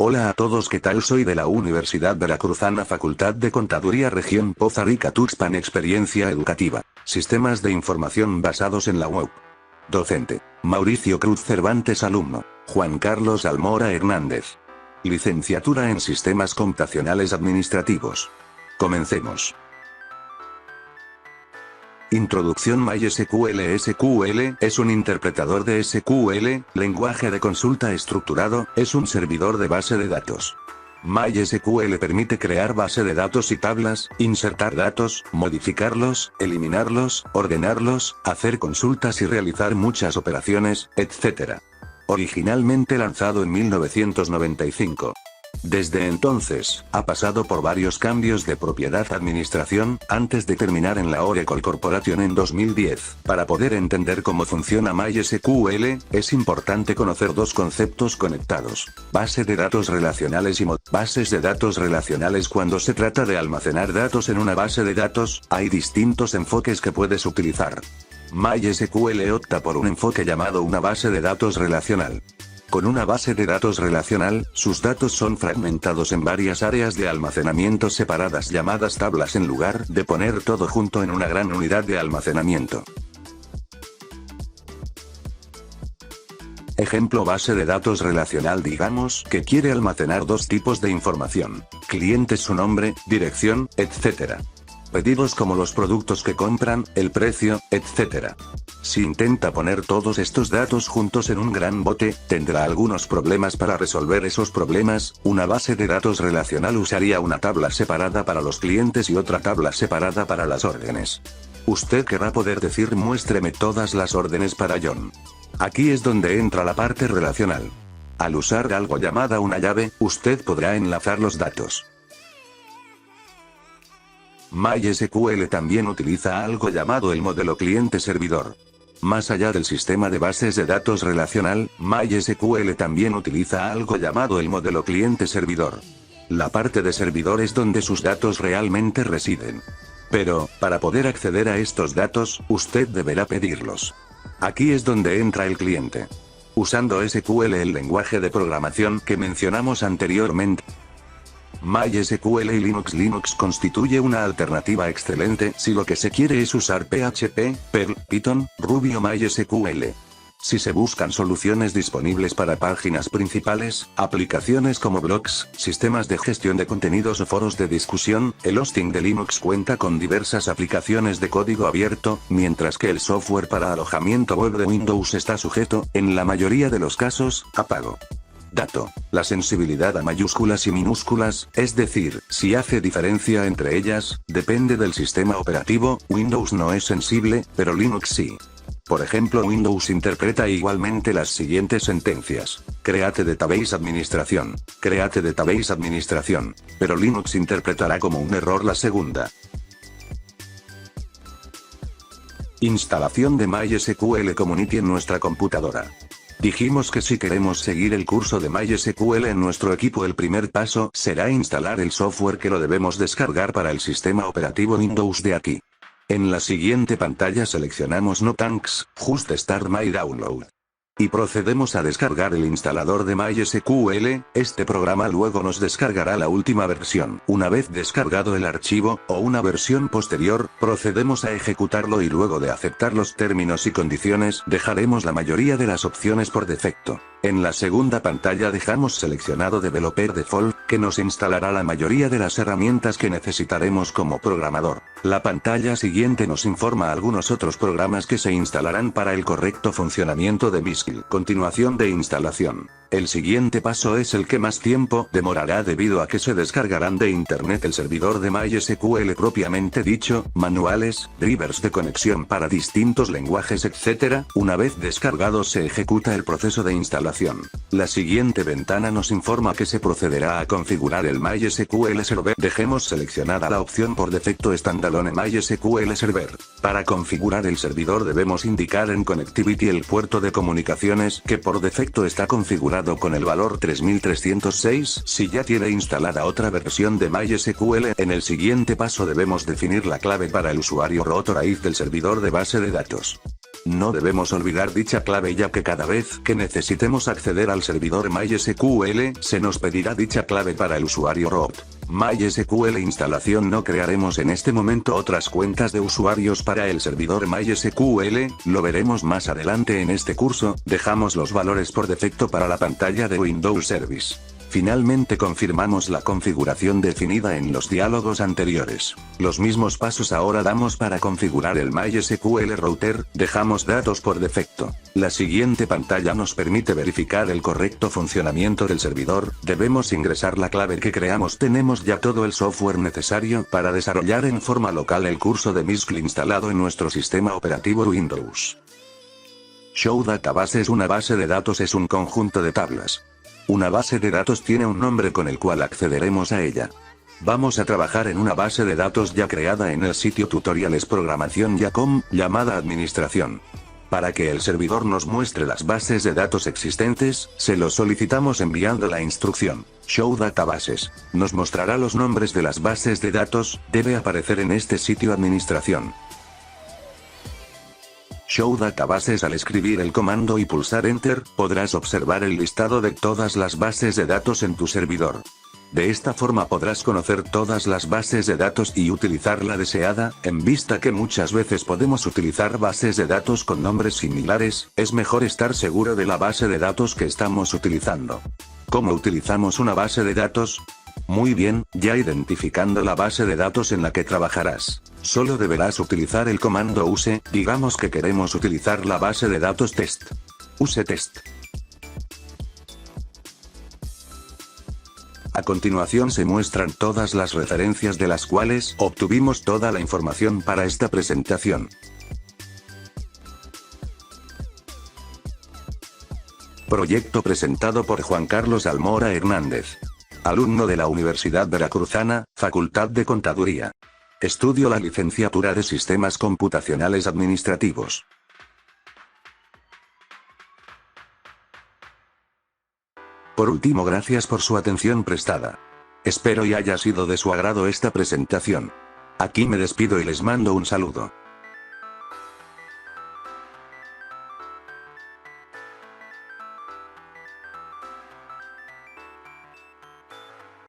Hola a todos, ¿qué tal? Soy de la Universidad Veracruzana, Facultad de Contaduría, Región Poza Rica, Tuxpan. Experiencia educativa. Sistemas de información basados en la web. Docente: Mauricio Cruz Cervantes. Alumno: Juan Carlos Almora Hernández. Licenciatura en Sistemas Computacionales Administrativos. Comencemos. Introducción. MySQL. SQL es un interpretador de SQL, lenguaje de consulta estructurado, es un servidor de base de datos. MySQL permite crear base de datos y tablas, insertar datos, modificarlos, eliminarlos, ordenarlos, hacer consultas y realizar muchas operaciones, etc. Originalmente lanzado en 1995. Desde entonces, ha pasado por varios cambios de propiedad-administración, antes de terminar en la Oracle Corporation en 2010. Para poder entender cómo funciona MySQL, es importante conocer dos conceptos conectados: base de datos relacionales y bases de datos relacionales. Cuando se trata de almacenar datos en una base de datos, hay distintos enfoques que puedes utilizar. MySQL opta por un enfoque llamado una base de datos relacional. Con una base de datos relacional, sus datos son fragmentados en varias áreas de almacenamiento separadas llamadas tablas en lugar de poner todo junto en una gran unidad de almacenamiento. Ejemplo: base de datos relacional. Digamos que quiere almacenar dos tipos de información: clientes, su nombre, dirección, etc. Pedidos como los productos que compran, el precio, etc. Si intenta poner todos estos datos juntos en un gran bote, tendrá algunos problemas. Para resolver esos problemas, una base de datos relacional usaría una tabla separada para los clientes y otra tabla separada para las órdenes. Usted querrá poder decir: muéstreme todas las órdenes para John. Aquí es donde entra la parte relacional. Al usar algo llamada una llave, usted podrá enlazar los datos. MySQL también utiliza algo llamado el modelo cliente-servidor. Más allá del sistema de bases de datos relacional, MySQL también utiliza algo llamado el modelo cliente-servidor. La parte de servidor es donde sus datos realmente residen. Pero, para poder acceder a estos datos, usted deberá pedirlos. Aquí es donde entra el cliente. Usando SQL, el lenguaje de programación que mencionamos anteriormente, MySQL y Linux. Linux constituye una alternativa excelente si lo que se quiere es usar PHP, Perl, Python, Ruby o MySQL. Si se buscan soluciones disponibles para páginas principales, aplicaciones como blogs, sistemas de gestión de contenidos o foros de discusión, el hosting de Linux cuenta con diversas aplicaciones de código abierto, mientras que el software para alojamiento web de Windows está sujeto, en la mayoría de los casos, a pago. Dato: la sensibilidad a mayúsculas y minúsculas, es decir, si hace diferencia entre ellas, depende del sistema operativo. Windows no es sensible, pero Linux sí. Por ejemplo, Windows interpreta igualmente las siguientes sentencias: Create Database Administración, Create Database Administración, pero Linux interpretará como un error la segunda. Instalación de MySQL Community en nuestra computadora. Dijimos que si queremos seguir el curso de MySQL en nuestro equipo, el primer paso será instalar el software que lo debemos descargar para el sistema operativo Windows de aquí. En la siguiente pantalla seleccionamos No Thanks, Just Start My Download. Y procedemos a descargar el instalador de MySQL. Este programa luego nos descargará la última versión. Una vez descargado el archivo, o una versión posterior, procedemos a ejecutarlo y luego de aceptar los términos y condiciones, dejaremos la mayoría de las opciones por defecto. En la segunda pantalla dejamos seleccionado Developer Default, que nos instalará la mayoría de las herramientas que necesitaremos como programador. La pantalla siguiente nos informa algunos otros programas que se instalarán para el correcto funcionamiento de MySQL. Continuación de instalación. El siguiente paso es el que más tiempo demorará debido a que se descargarán de internet el servidor de MySQL propiamente dicho, manuales, drivers de conexión para distintos lenguajes, etc. Una vez descargado se ejecuta el proceso de instalación. La siguiente ventana nos informa que se procederá a configurar el MySQL Server. Dejemos seleccionada la opción por defecto Standalone MySQL Server. Para configurar el servidor debemos indicar en Connectivity el puerto de comunicaciones que por defecto está configurado con el valor 3306. Si ya tiene instalada otra versión de MySQL, en el siguiente paso debemos definir la clave para el usuario root o raíz del servidor de base de datos. No debemos olvidar dicha clave ya que cada vez que necesitemos acceder al servidor MySQL, se nos pedirá dicha clave para el usuario root. MySQL instalación. No crearemos en este momento otras cuentas de usuarios para el servidor MySQL, lo veremos más adelante en este curso. Dejamos los valores por defecto para la pantalla de Windows Service. Finalmente confirmamos la configuración definida en los diálogos anteriores. Los mismos pasos ahora damos para configurar el MySQL Router, dejamos datos por defecto. La siguiente pantalla nos permite verificar el correcto funcionamiento del servidor, debemos ingresar la clave que creamos. Tenemos ya todo el software necesario para desarrollar en forma local el curso de MySQL instalado en nuestro sistema operativo Windows. Show Database. Una base de datos es un conjunto de tablas. Una base de datos tiene un nombre con el cual accederemos a ella. Vamos a trabajar en una base de datos ya creada en el sitio tutorialesprogramación.com, llamada administración. Para que el servidor nos muestre las bases de datos existentes, se lo solicitamos enviando la instrucción Show Databases. Nos mostrará los nombres de las bases de datos, debe aparecer en este sitio administración. Show Databases. Al escribir el comando y pulsar Enter, podrás observar el listado de todas las bases de datos en tu servidor. De esta forma podrás conocer todas las bases de datos y utilizar la deseada, en vista que muchas veces podemos utilizar bases de datos con nombres similares, es mejor estar seguro de la base de datos que estamos utilizando. ¿Cómo utilizamos una base de datos? Muy bien, ya identificando la base de datos en la que trabajarás, solo deberás utilizar el comando use. Digamos que queremos utilizar la base de datos test. Use test. A continuación se muestran todas las referencias de las cuales obtuvimos toda la información para esta presentación. Proyecto presentado por Juan Carlos Almora Hernández. Alumno de la Universidad Veracruzana, Facultad de Contaduría. Estudio la licenciatura de Sistemas Computacionales Administrativos. Por último, gracias por su atención prestada. Espero y haya sido de su agrado esta presentación. Aquí me despido y les mando un saludo.